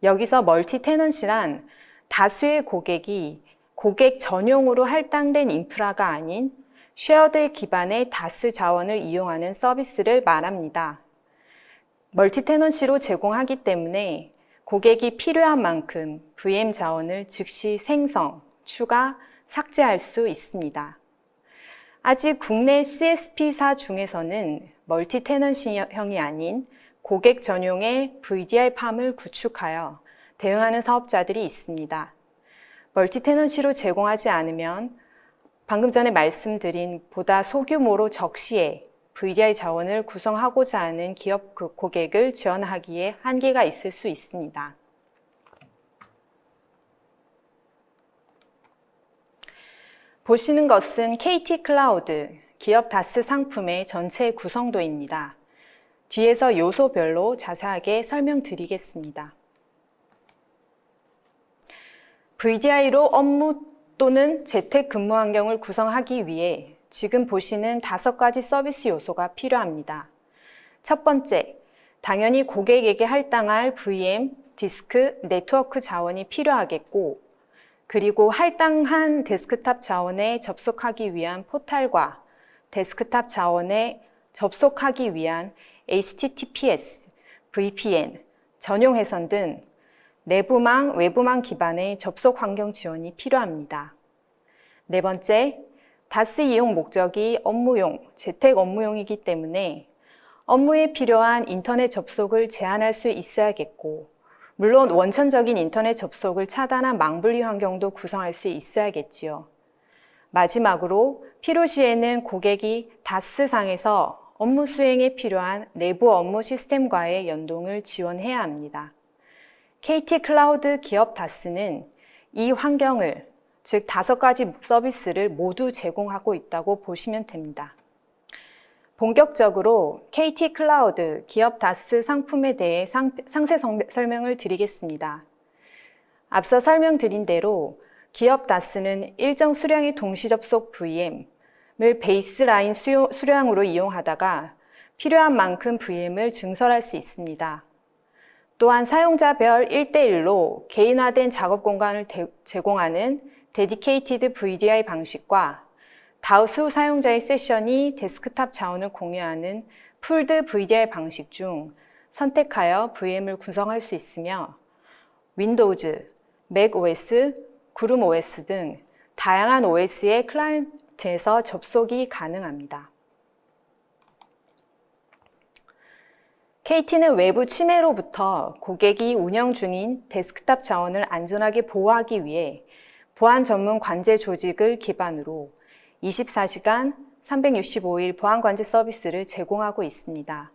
여기서 멀티 테넌시란 다수의 고객이 고객 전용으로 할당된 인프라가 아닌 쉐어드 기반의 다스 자원을 이용하는 서비스를 말합니다. 멀티 테넌시로 제공하기 때문에 고객이 필요한 만큼 VM 자원을 즉시 생성, 추가, 삭제할 수 있습니다. 아직 국내 CSP사 중에서는 멀티 테넌시형이 아닌 고객 전용의 VDI 팜을 구축하여 대응하는 사업자들이 있습니다. 멀티 테넌시로 제공하지 않으면 방금 전에 말씀드린 보다 소규모로 적시에 VDI 자원을 구성하고자 하는 기업 고객을 지원하기에 한계가 있을 수 있습니다. 보시는 것은 KT 클라우드 기업 다스 상품의 전체 구성도입니다. 뒤에서 요소별로 자세하게 설명드리겠습니다. VDI로 업무 또는 재택 근무 환경을 구성하기 위해 지금 보시는 5가지 서비스 요소가 필요합니다. 첫 번째, 당연히 고객에게 할당할 VM, 디스크, 네트워크 자원이 필요하겠고, 그리고 할당한 데스크탑 자원에 접속하기 위한 포탈과 데스크탑 자원에 접속하기 위한 HTTPS, VPN, 전용 회선 등 내부망, 외부망 기반의 접속 환경 지원이 필요합니다. 네 번째, 다스 이용 목적이 업무용, 재택 업무용이기 때문에 업무에 필요한 인터넷 접속을 제한할 수 있어야겠고 물론 원천적인 인터넷 접속을 차단한 망분리 환경도 구성할 수 있어야겠지요. 마지막으로 필요시에는 고객이 다스상에서 업무 수행에 필요한 내부 업무 시스템과의 연동을 지원해야 합니다. KT 클라우드 기업 다스는 이 환경을, 즉 5가지 서비스를 모두 제공하고 있다고 보시면 됩니다. 본격적으로 KT 클라우드 기업 다스 상품에 대해 상세 설명을 드리겠습니다. 앞서 설명드린 대로 기업 다스는 일정 수량의 동시 접속 VM을 베이스라인 수량으로 이용하다가 필요한 만큼 VM을 증설할 수 있습니다. 또한 사용자별 1대1로 개인화된 작업 공간을 제공하는 데디케이티드 VDI 방식과 다수 사용자의 세션이 데스크탑 자원을 공유하는 풀드 VDI 방식 중 선택하여 VM을 구성할 수 있으며 윈도우즈, 맥OS, 그룹OS 등 다양한 OS의 클라이언트에서 접속이 가능합니다. KT는 외부 침해로부터 고객이 운영 중인 데스크탑 자원을 안전하게 보호하기 위해 보안 전문 관제 조직을 기반으로 24시간 365일 보안 관제 서비스를 제공하고 있습니다.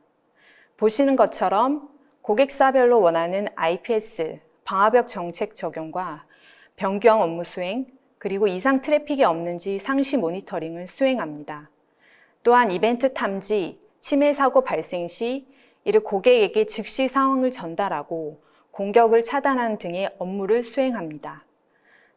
보시는 것처럼 고객사별로 원하는 IPS, 방화벽 정책 적용과 변경 업무 수행, 그리고 이상 트래픽이 없는지 상시 모니터링을 수행합니다. 또한 이벤트 탐지, 침해 사고 발생 시 이를 고객에게 즉시 상황을 전달하고 공격을 차단하는 등의 업무를 수행합니다.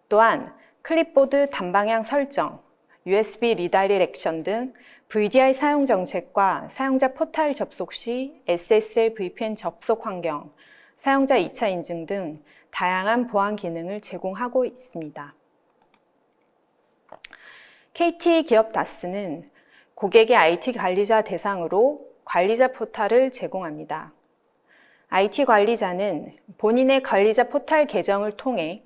또한 클립보드 단방향 설정, USB 리다이렉션 등 VDI 사용 정책과 사용자 포탈 접속 시 SSL VPN 접속 환경, 사용자 2차 인증 등 다양한 보안 기능을 제공하고 있습니다. KT 기업 다스는 고객의 IT 관리자 대상으로 관리자 포탈을 제공합니다. IT 관리자는 본인의 관리자 포탈 계정을 통해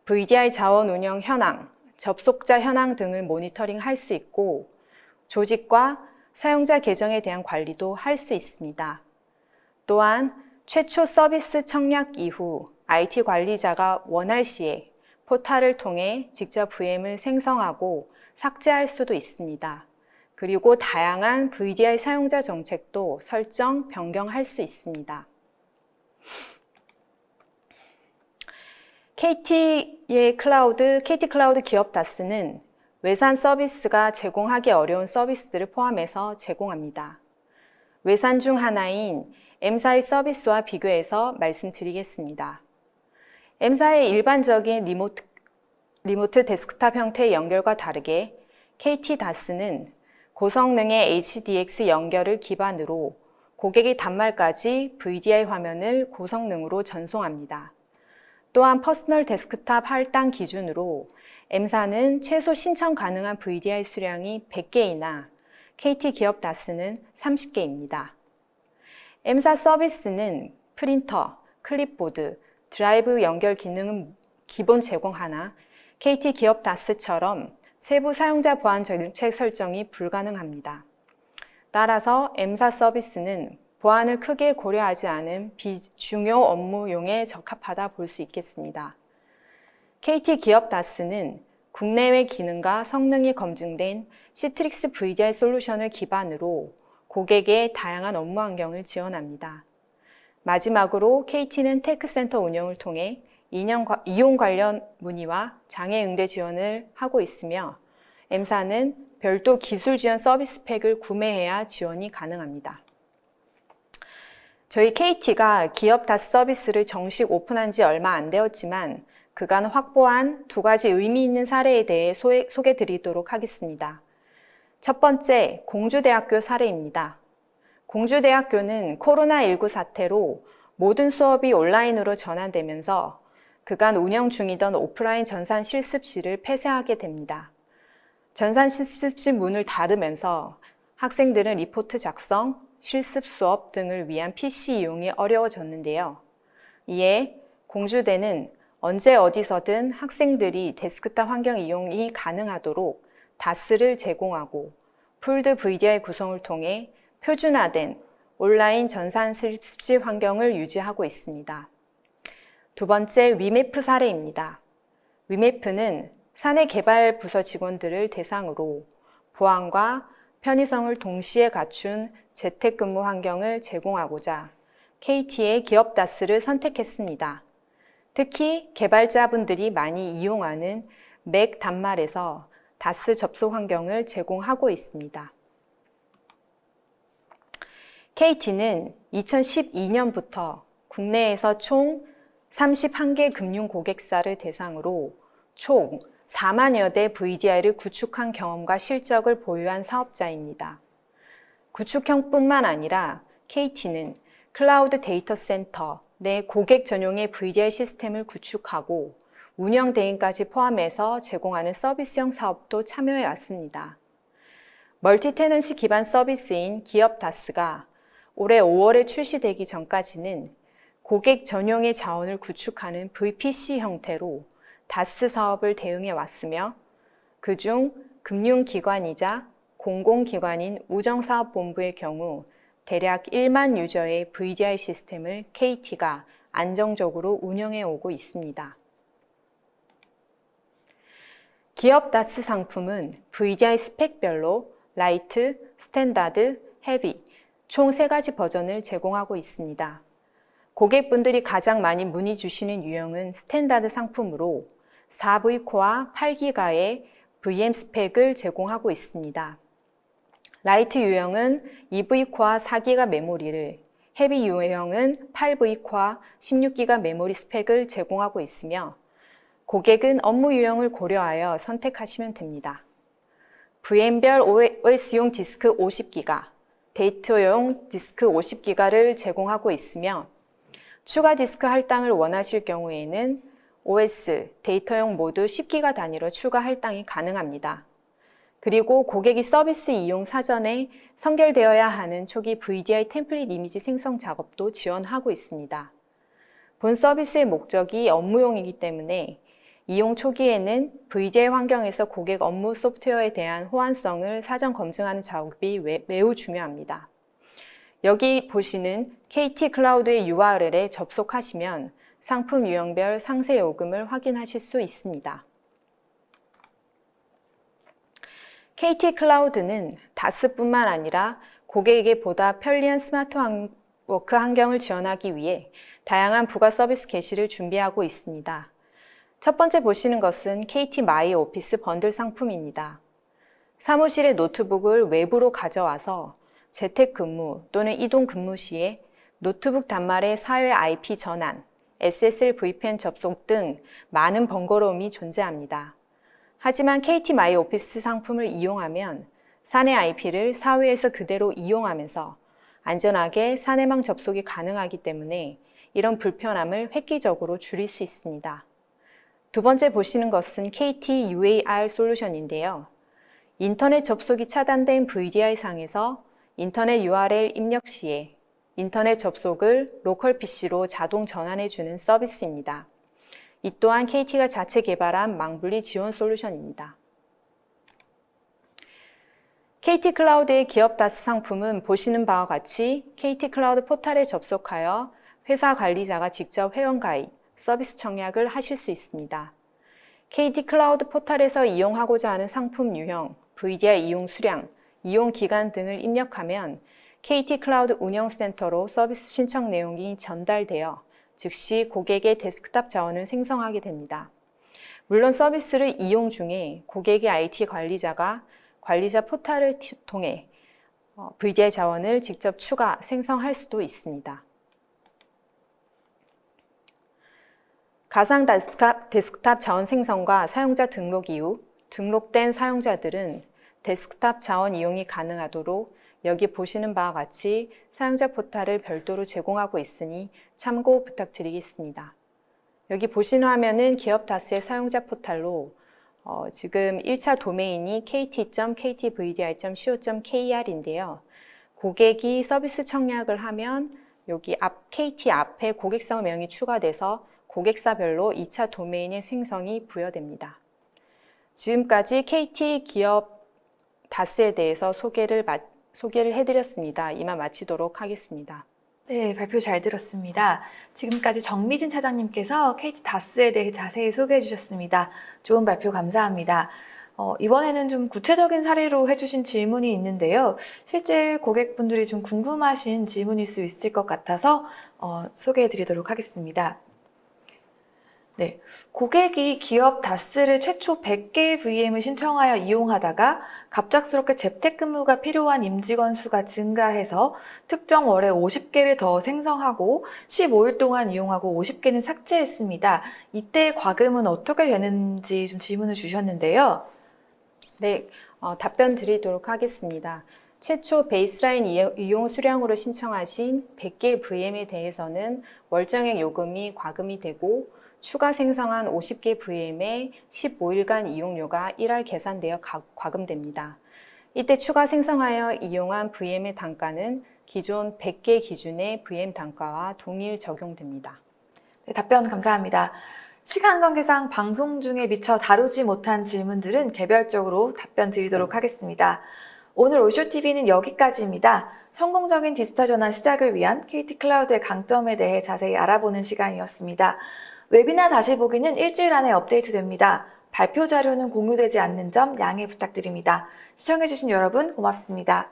VDI 자원 운영 현황, 접속자 현황 등을 모니터링 할 수 있고 조직과 사용자 계정에 대한 관리도 할 수 있습니다. 또한 최초 서비스 청약 이후 IT 관리자가 원할 시에 포탈을 통해 직접 VM을 생성하고 삭제할 수도 있습니다. 그리고 다양한 VDI 사용자 정책도 설정, 변경할 수 있습니다. KT 클라우드 기업 다스는 외산 서비스가 제공하기 어려운 서비스를 포함해서 제공합니다. 외산 중 하나인 M사의 서비스와 비교해서 말씀드리겠습니다. M사의 일반적인 리모트 데스크탑 형태의 연결과 다르게 KT 다스는 고성능의 HDX 연결을 기반으로 고객의 단말까지 VDI 화면을 고성능으로 전송합니다. 또한 퍼스널 데스크탑 할당 기준으로 M사는 최소 신청 가능한 VDI 수량이 100개이나 KT 기업 다스는 30개입니다. M사 서비스는 프린터, 클립보드, 드라이브 연결 기능은 기본 제공하나 KT 기업 다스처럼 세부 사용자 보안 정책 설정이 불가능합니다. 따라서 M사 서비스는 보안을 크게 고려하지 않은 비중요 업무용에 적합하다 볼 수 있겠습니다. KT 기업 다스는 국내외 기능과 성능이 검증된 시트릭스 VDI 솔루션을 기반으로 고객의 다양한 업무 환경을 지원합니다. 마지막으로 KT는 테크센터 운영을 통해 이용 관련 문의와 장애 응대 지원을 하고 있으며 M사는 별도 기술 지원 서비스 팩을 구매해야 지원이 가능합니다. 저희 KT가 기업 다스 서비스를 정식 오픈한 지 얼마 안 되었지만 그간 확보한 2가지 의미 있는 사례에 대해 소개해 드리도록 하겠습니다. 첫 번째, 공주대학교 사례입니다. 공주대학교는 코로나19 사태로 모든 수업이 온라인으로 전환되면서 그간 운영 중이던 오프라인 전산 실습실을 폐쇄하게 됩니다. 전산 실습실 문을 닫으면서 학생들은 리포트 작성, 실습 수업 등을 위한 PC 이용이 어려워졌는데요. 이에 공주대는 언제 어디서든 학생들이 데스크탑 환경 이용이 가능하도록 다스를 제공하고 풀드 VDI 구성을 통해 표준화된 온라인 전산 실습실 환경을 유지하고 있습니다. 두 번째, 위메프 사례입니다. 위메프는 사내 개발 부서 직원들을 대상으로 보안과 편의성을 동시에 갖춘 재택근무 환경을 제공하고자 KT의 기업 다스를 선택했습니다. 특히 개발자분들이 많이 이용하는 맥 단말에서 다스 접속 환경을 제공하고 있습니다. KT는 2012년부터 국내에서 총 31개 금융 고객사를 대상으로 총 4만여 대 VDI를 구축한 경험과 실적을 보유한 사업자입니다. 구축형뿐만 아니라 KT는 클라우드 데이터 센터 내 고객 전용의 VDI 시스템을 구축하고 운영 대행까지 포함해서 제공하는 서비스형 사업도 참여해 왔습니다. 멀티테넌시 기반 서비스인 기업 다스가 올해 5월에 출시되기 전까지는 고객 전용의 자원을 구축하는 VPC 형태로 다스 사업을 대응해 왔으며 그중 금융기관이자 공공기관인 우정사업본부의 경우 대략 1만 유저의 VDI 시스템을 KT가 안정적으로 운영해 오고 있습니다. 기업 다스 상품은 VDI 스펙별로 라이트, 스탠다드, 헤비 총 3가지 버전을 제공하고 있습니다. 고객분들이 가장 많이 문의 주시는 유형은 스탠다드 상품으로 4V코어 8기가의 VM 스펙을 제공하고 있습니다. 라이트 유형은 2V코어 4기가 메모리를, 헤비 유형은 8V코어 16기가 메모리 스펙을 제공하고 있으며 고객은 업무 유형을 고려하여 선택하시면 됩니다. VM별 OS용 디스크 50기가, 데이터용 디스크 50기가를 제공하고 있으며 추가 디스크 할당을 원하실 경우에는 OS, 데이터용 모두 10기가 단위로 추가 할당이 가능합니다. 그리고 고객이 서비스 이용 사전에 선결되어야 하는 초기 VDI 템플릿 이미지 생성 작업도 지원하고 있습니다. 본 서비스의 목적이 업무용이기 때문에 이용 초기에는 VDI 환경에서 고객 업무 소프트웨어에 대한 호환성을 사전 검증하는 작업이 매우 중요합니다. 여기 보시는 KT 클라우드의 URL에 접속하시면 상품 유형별 상세 요금을 확인하실 수 있습니다. KT 클라우드는 다스뿐만 아니라 고객에게 보다 편리한 스마트 워크 환경을 지원하기 위해 다양한 부가 서비스 게시를 준비하고 있습니다. 첫 번째 보시는 것은 KT 마이 오피스 번들 상품입니다. 사무실의 노트북을 외부로 가져와서 재택근무 또는 이동 근무 시에 노트북 단말의 사회 IP 전환, SSL VPN 접속 등 많은 번거로움이 존재합니다. 하지만 KT 마이 오피스 상품을 이용하면 사내 IP를 사회에서 그대로 이용하면서 안전하게 사내망 접속이 가능하기 때문에 이런 불편함을 획기적으로 줄일 수 있습니다. 두 번째 보시는 것은 KT UAR 솔루션인데요. 인터넷 접속이 차단된 VDI 상에서 인터넷 URL 입력 시에 인터넷 접속을 로컬 PC로 자동 전환해주는 서비스입니다. 이 또한 KT가 자체 개발한 망분리 지원 솔루션입니다. KT 클라우드의 기업 다스 상품은 보시는 바와 같이 KT 클라우드 포털에 접속하여 회사 관리자가 직접 회원 가입, 서비스 청약을 하실 수 있습니다. KT 클라우드 포털에서 이용하고자 하는 상품 유형, VDI 이용 수량, 이용 기간 등을 입력하면 KT 클라우드 운영센터로 서비스 신청 내용이 전달되어 즉시 고객의 데스크탑 자원을 생성하게 됩니다. 물론 서비스를 이용 중에 고객의 IT 관리자가 관리자 포털을 통해 VDI 자원을 직접 추가, 생성할 수도 있습니다. 가상 데스크탑 자원 생성과 사용자 등록 이후 등록된 사용자들은 데스크탑 자원 이용이 가능하도록 여기 보시는 바와 같이 사용자 포털을 별도로 제공하고 있으니 참고 부탁드리겠습니다. 여기 보시는 화면은 기업 다스의 사용자 포털로 지금 1차 도메인이 kt.ktvdi.co.kr인데요. 고객이 서비스 청약을 하면 여기 KT 앞에 고객사 명이 추가돼서 고객사별로 2차 도메인의 생성이 부여됩니다. 지금까지 KT 기업 다스에 대해서 소개를 해드렸습니다. 이만 마치도록 하겠습니다. 네, 발표 잘 들었습니다. 지금까지 정미진 차장님께서 KT 다스에 대해 자세히 소개해 주셨습니다. 좋은 발표 감사합니다. 이번에는 좀 구체적인 사례로 해주신 질문이 있는데요. 실제 고객분들이 좀 궁금하신 질문일 수 있을 것 같아서 소개해 드리도록 하겠습니다. 네, 고객이 기업 다스를 최초 100개의 VM을 신청하여 이용하다가 갑작스럽게 재택근무가 필요한 임직원 수가 증가해서 특정 월에 50개를 더 생성하고 15일 동안 이용하고 50개는 삭제했습니다. 이때 과금은 어떻게 되는지 좀 질문을 주셨는데요. 네, 답변 드리도록 하겠습니다. 최초 베이스라인 이용 수량으로 신청하신 100개 VM에 대해서는 월정액 요금이 과금이 되고 추가 생성한 50개 VM의 15일간 이용료가 1월 계산되어 과금됩니다. 이때 추가 생성하여 이용한 VM의 단가는 기존 100개 기준의 VM 단가와 동일 적용됩니다. 네, 답변 감사합니다. 시간 관계상 방송 중에 미처 다루지 못한 질문들은 개별적으로 답변 드리도록 하겠습니다. 오늘 올쇼TV는 여기까지입니다. 성공적인 디지털 전환 시작을 위한 KT 클라우드의 강점에 대해 자세히 알아보는 시간이었습니다. 웨비나 다시 보기는 일주일 안에 업데이트됩니다. 발표 자료는 공유되지 않는 점 양해 부탁드립니다. 시청해주신 여러분 고맙습니다.